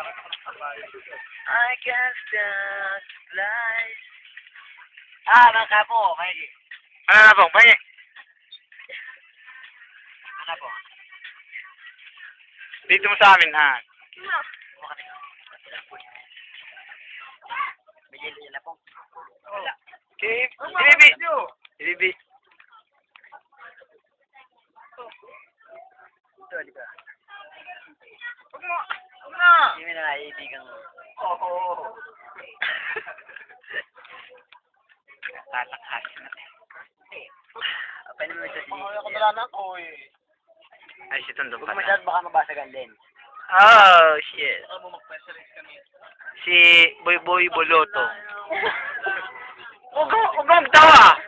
I can't stand lies. Bangka po, Mikey. Ano na po? Pahingi. Ano po? Dito mo sa amin, ha? Bigyan nila po. Bibi! Bibi! Ito, di ba? Huwag mo! Huwag na! Hindi mo na naibigang... Oo. Tatakas na. Pwede mo ito si... Ako na ko eh. Ay, si Tondo Huwag pala. masyadong baka mabasag ang lens. Oh, shit. Ako mo mag-pressurize kami. Si Boy Boy Boloto. Huwag kang magtawa!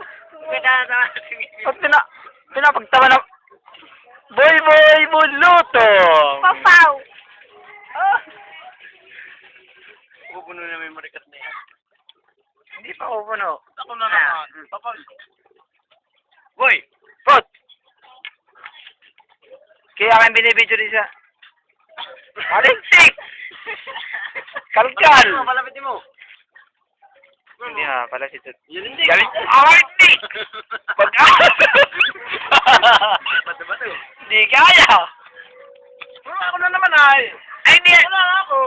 Huwag pinapagtawa na... Boy Boy Boloto! Papaw! Pupuno na may marikat na yan. Hindi pa ako puno. Ako na naman. Papal. Boy! Pot! Kaya kang binibidyo din siya. Malinsik! Kalkal! Malapitin mo. Hindi ha, pala si Tut. Yun hindi. Galing! Malinsik! Bato-bato. Hindi kaya! Ako na naman ay. Ay, hindi! Wala na ako.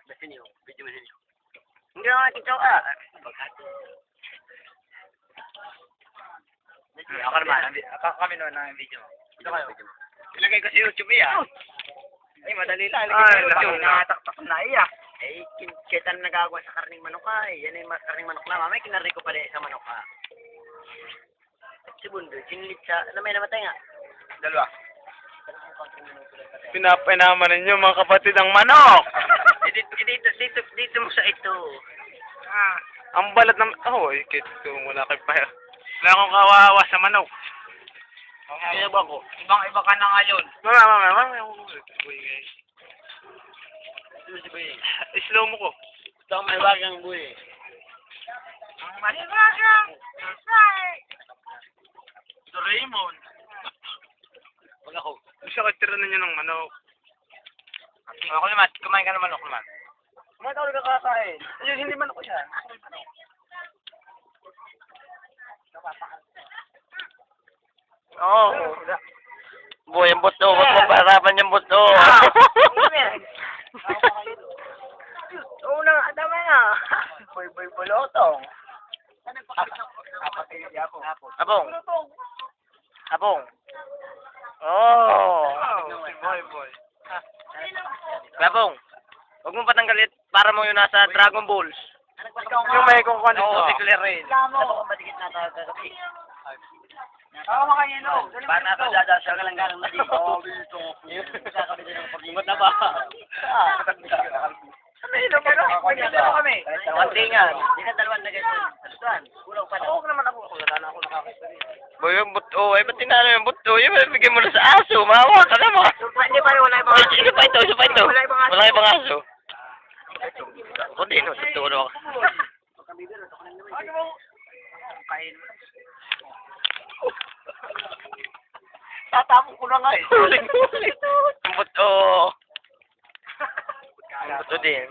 Basta niyo. Video mo niyo. Hindi ako nakikita ko Ako naman, kami noon ang video mo. Ito kayo. Ilagay ko sa YouTube eh. Ay, madali lang. Ay, YouTube. nakataktak na iya. Eh, kita na nagagawa sa karning manok ka eh. Yan ay karning manok lang. Mamay, kinari ko pa din sa manok ka. Si Bundo, sinilit sa... Ano may namatay nga? Dalawa. Pinapainaman ninyo mga kapatid ang manok. Dito mo sa ito. Ang balat ng... Oh, ikit ko. Wala kayo pa. Wala akong kawawa sa manok. Kaya ba ko? Ibang-iba ka na ngayon. Mama. Slow mo ko. Ito ang may bagang buhay. Ang malibagang Doraemon. Wag ako. Gusto ko tira ninyo ng manok. Ako naman, kumain ka ng manok naman. Kumain ako nagkakakain. Ayun, hindi man ako siya. Oo. Boy, ang buto. Huwag mo parapan yung buto. Oo na, tama nga. Boy, bulotong. Abong. Abong. Oh. Boy. Abong. Huwag mo patanggalit para mo yung nasa Dragon Balls. Yung may kung kwan Oo, si dito. Claren. Ano ka madikit na tayo kagabi? Ako makayelo. Para nasa dadasal ka lang galang na dito. Oo, dito. Kakabit ng pag-ingot na ba? May ilo kami. Kantingan. Hindi ka dalawan na ganyan. Alutuan. Kulang pa na. Oo naman ako. Wala na ako nakakita. Boy, yung buto. Ay, ba't tinalo yung buto? Yung bigyan mo na sa aso. Mawa ka naman. Hindi pa rin wala ibang Ay, isa pa ito. Wala ibang aso. Wala ibang aso. Ako din, tutulog ako. Kain. Tatapon ko na nga eh. Huling. Ang buto. Ang buto din.